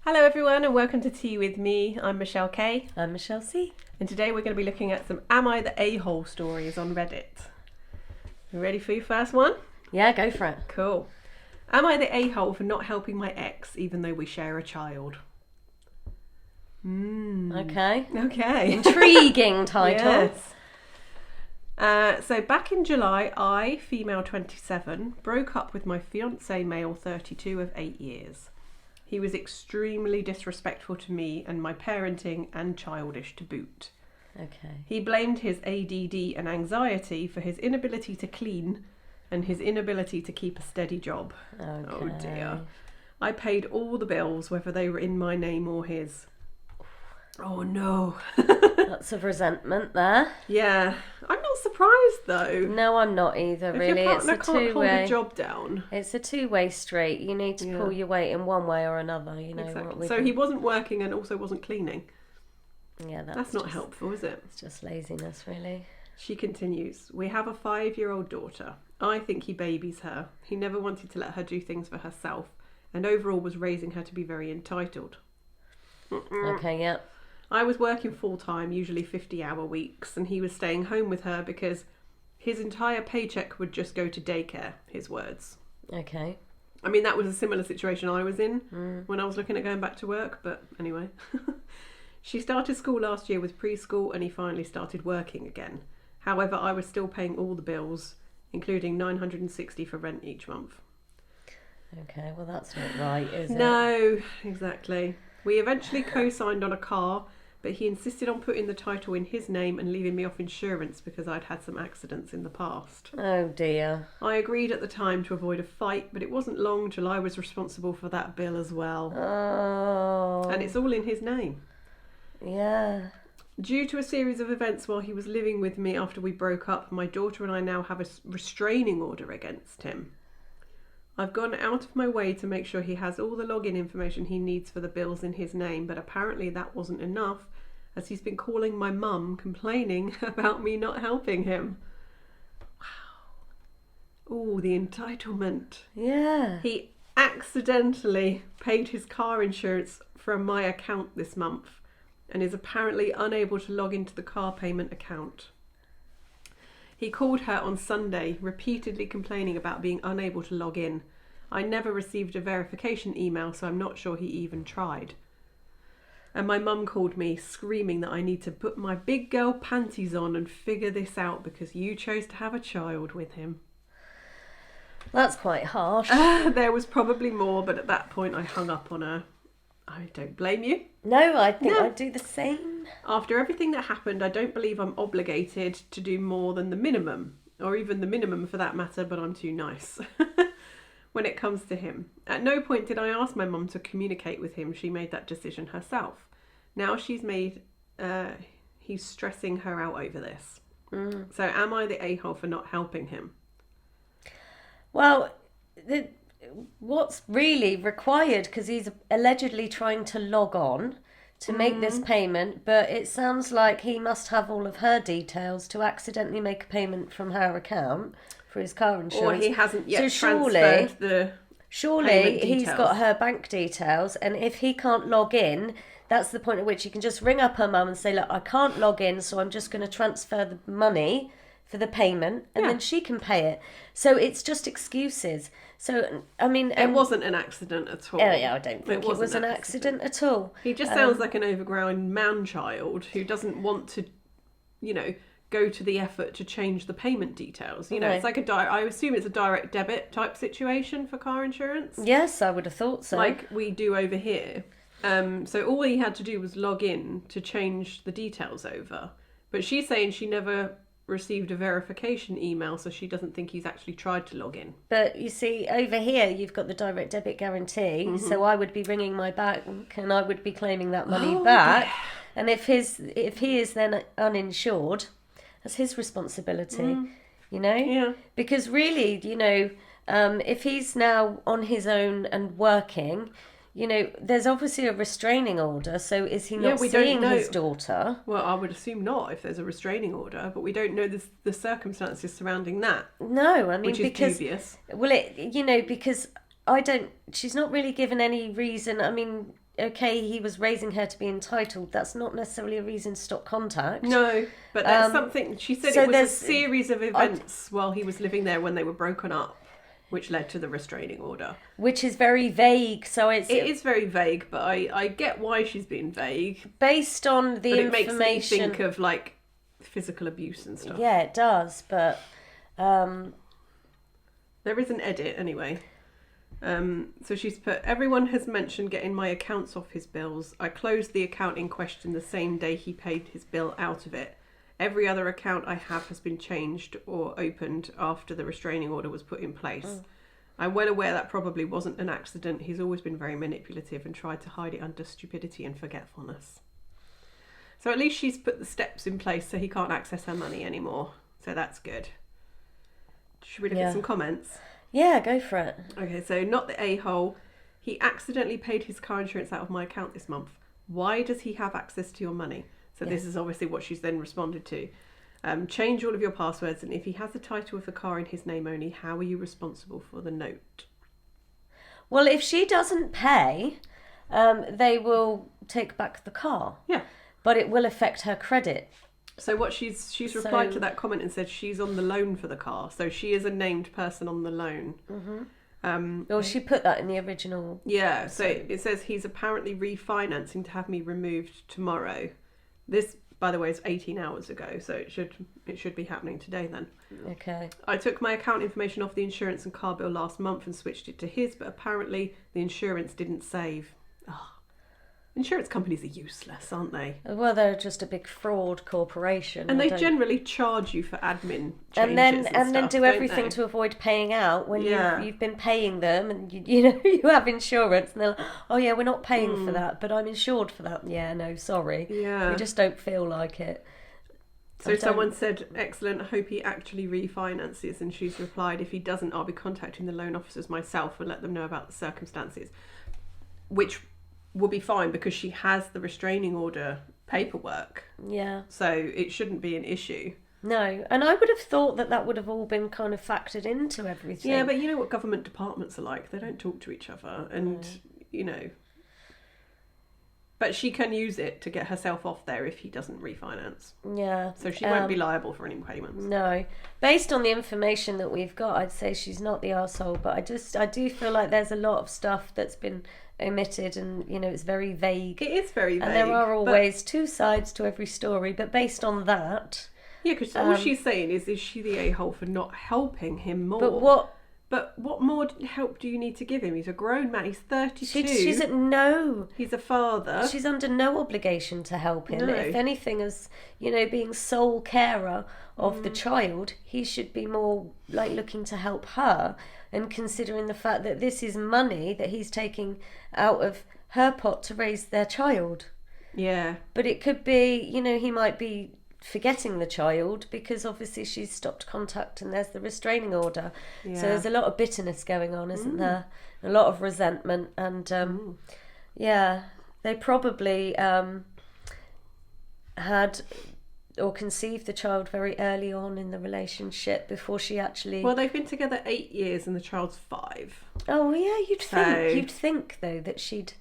Hello everyone and welcome to Tea With Me. I'm Michelle K. I'm Michelle C. And today we're going to be looking at some Am I the A-hole stories on Reddit. You ready for your first one? Yeah, go for it. Cool. Am I the a-hole for not helping my ex even though we share a child? Okay. Okay. Intriguing title. Yes. So back in July, I, female 27, broke up with my fiancé, male 32 of 8 years. He was extremely disrespectful to me and my parenting and childish to boot. Okay. He blamed his ADD and anxiety for his inability to clean and his inability to keep a steady job. Okay. Oh dear. I paid all the bills, whether they were in my name or his. Oh no. Lots of resentment there. Yeah. I'm not surprised though. No, I'm not either, If really. your It's partner a can't hold a two-way. job down. It's a two-way street. You need to pull your weight in one way or another, you know. Exactly. So he wasn't working and also wasn't cleaning. Yeah, That's not helpful, is it? It's just laziness, really. She continues, we have a 5-year-old daughter. I think he babies her. He never wanted to let her do things for herself and overall was raising her to be very entitled. Okay, yeah. I was working full-time, usually 50-hour weeks, and he was staying home with her because his entire paycheck would just go to daycare, his words. Okay. I mean, that was a similar situation I was in when I was looking at going back to work, but anyway. She started school last year with preschool and he finally started working again. However, I was still paying all the bills, including $960 for rent each month. Okay, well that's not right, is it? No, exactly. We eventually co-signed on a car, but he insisted on putting the title in his name and leaving me off insurance because I'd had some accidents in the past. Oh dear. I agreed at the time to avoid a fight, but it wasn't long till I was responsible for that bill as well. Oh. And it's all in his name. Yeah. Due to a series of events while he was living with me after we broke up, my daughter and I now have a restraining order against him. I've gone out of my way to make sure he has all the login information he needs for the bills in his name, but apparently that wasn't enough, as he's been calling my mum, complaining about me not helping him. Wow. Ooh, the entitlement. Yeah. He accidentally paid his car insurance from my account this month and is apparently unable to log into the car payment account. He called her on Sunday, repeatedly complaining about being unable to log in. I never received a verification email, so I'm not sure he even tried. And my mum called me, screaming that I need to put my big girl panties on and figure this out because you chose to have a child with him. That's quite harsh. There was probably more, but at that point I hung up on her. I don't blame you. No, I think I'd do the same. After everything that happened, I don't believe I'm obligated to do more than the minimum, or even the minimum for that matter, but I'm too nice when it comes to him. At no point did I ask my mum to communicate with him. She made that decision herself. Now he's stressing her out over this. So am I the a-hole for not helping him? Well, what's really required, because he's allegedly trying to log on to make this payment, but it sounds like he must have all of her details to accidentally make a payment from her account for his car insurance. Or he hasn't yet So transferred the surely payment he's details. got her bank details, and if he can't log in, that's the point at which he can just ring up her mum and say, look, I can't log in, so I'm just going to transfer the money for the payment, and then she can pay it. So it's just excuses. So, I mean... It wasn't an accident at all. Oh, yeah, I don't think it was an accident at all. He just sounds like an overgrown man-child who doesn't want to, go to the effort to change the payment details. It's like I assume it's a direct debit type situation for car insurance. Yes, I would have thought so. Like we do over here. So all he had to do was log in to change the details over. But she's saying she never received a verification email, so she doesn't think he's actually tried to log in. But you see, over here you've got the direct debit guarantee, so I would be ringing my bank and I would be claiming that money back. And if he is then uninsured, that's his responsibility, Yeah. Because really, if he's now on his own and working, there's obviously a restraining order, so is he not seeing his daughter? Well, I would assume not if there's a restraining order, but we don't know the circumstances surrounding that. No, I mean, which is dubious. Well, because she's not really given any reason. I mean, okay, he was raising her to be entitled, that's not necessarily a reason to stop contact. No, but that's something, she said so it was a there's- series of events while he was living there when they were broken up, which led to the restraining order. Which is very vague, so It is very vague, but I get why she's being vague. based on the But it information. makes me think of like physical abuse and stuff. Yeah, it does, but There is an edit anyway. So she's put, everyone has mentioned getting my accounts off his bills. I closed the account in question the same day he paid his bill out of it. Every other account I have has been changed or opened after the restraining order was put in place. I'm well aware that probably wasn't an accident. He's always been very manipulative and tried to hide it under stupidity and forgetfulness. So at least she's put the steps in place so he can't access her money anymore. So that's good. Should we look Yeah. at some comments? yeah, go for it. Okay, so not the a-hole. He accidentally paid his car insurance out of my account this month. Why does he have access to your money? So this is obviously what she's then responded to. Change all of your passwords, and if he has the title of the car in his name only, how are you responsible for the note? Well, if she doesn't pay, they will take back the car, Yeah. but it will affect her credit. So what she's replied to that comment and said she's on the loan for the car, so she is a named person on the loan. Or she put that in the original. Yeah, so it says he's apparently refinancing to have me removed tomorrow. This, by the way, is 18 hours ago, so it should be happening today then. Okay. I took my account information off the insurance and car bill last month and switched it to his, but apparently the insurance didn't save. Oh, insurance companies are useless, aren't they? Well, they're just a big fraud corporation. And I they don't- generally charge you for admin changes and then stuff, do don't everything they? to avoid paying out when Yeah. you've been paying them, and you know you have insurance, and they're like, oh yeah, we're not paying for that, but I'm insured for that. Yeah, no, sorry, Yeah. we just don't feel like it. So I don't- someone said, excellent, I hope he actually refinances. And she's replied, if he doesn't, I'll be contacting the loan officers myself and let them know about the circumstances. Which will be fine because she has the restraining order paperwork. Yeah, So it shouldn't be an issue. no, and I would have thought that would have all been kind of factored into everything. Yeah, but you know what government departments are like. They don't talk to each other. And, you know... But she can use it to get herself off there if he doesn't refinance. Yeah, So she won't be liable for any payments. no. Based on the information that we've got, I'd say she's not the arsehole, but I do feel like there's a lot of stuff that's been omitted, and you know it's very vague. It is very vague. And there are but- always two sides to every story, but based on that, Yeah, because all she's saying is she the a-hole for not helping him more? but what more help do you need to give him? He's a grown man. He's 32. she's at no, He's a father. she's under no obligation to help him. No. If anything, as you know, being sole carer of the child, he should be more like looking to help her, and considering the fact that this is money that he's taking out of her pot to raise their child. Yeah. But it could be, you know, he might be forgetting the child because obviously she's stopped contact and there's the restraining order. Yeah. So there's a lot of bitterness going on, isn't there? A lot of resentment. And yeah, they probably had or conceived the child very early on in the relationship before she actually... Well, they've been together 8 years and the child's 5. Oh, yeah, you'd think, though, that she'd...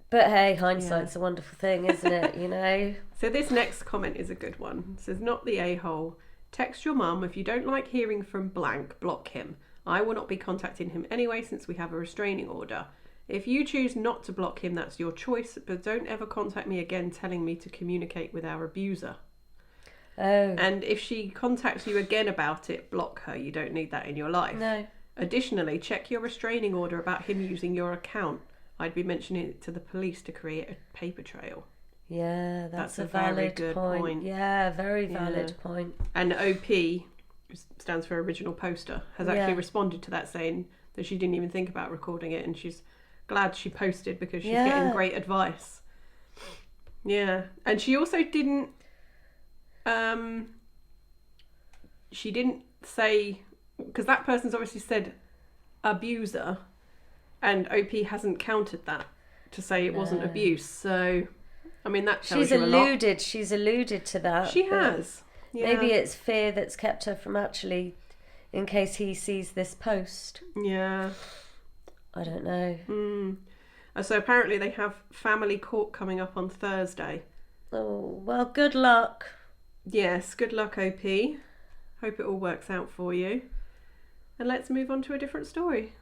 But hey, hindsight's a wonderful thing, isn't it? You know? So this next comment is a good one. It says, not the a-hole. Text your mum. If you don't like hearing from blank, block him. I will not be contacting him anyway since we have a restraining order. If you choose not to block him, that's your choice, but don't ever contact me again telling me to communicate with our abuser. Oh. And if she contacts you again about it, block her. You don't need that in your life. No. Additionally, check your restraining order about him using your account. I'd be mentioning it to the police to create a paper trail. Yeah, that's a very valid good point. point. Yeah, very valid point. And OP, which stands for original poster, has actually Yeah. responded to that saying that she didn't even think about recording it and she's glad she posted because she's Yeah. getting great advice. Yeah. And she also didn't she didn't say, because that person's obviously said abuser and OP hasn't countered that to say it wasn't abuse. So I mean that tells you a lot. She's alluded to that. She but has. Yeah. Maybe it's fear that's kept her from actually, in case he sees this post. Yeah. I don't know. So apparently they have family court coming up on Thursday. Oh, well, good luck. Yes, good luck, OP. Hope it all works out for you. And let's move on to a different story.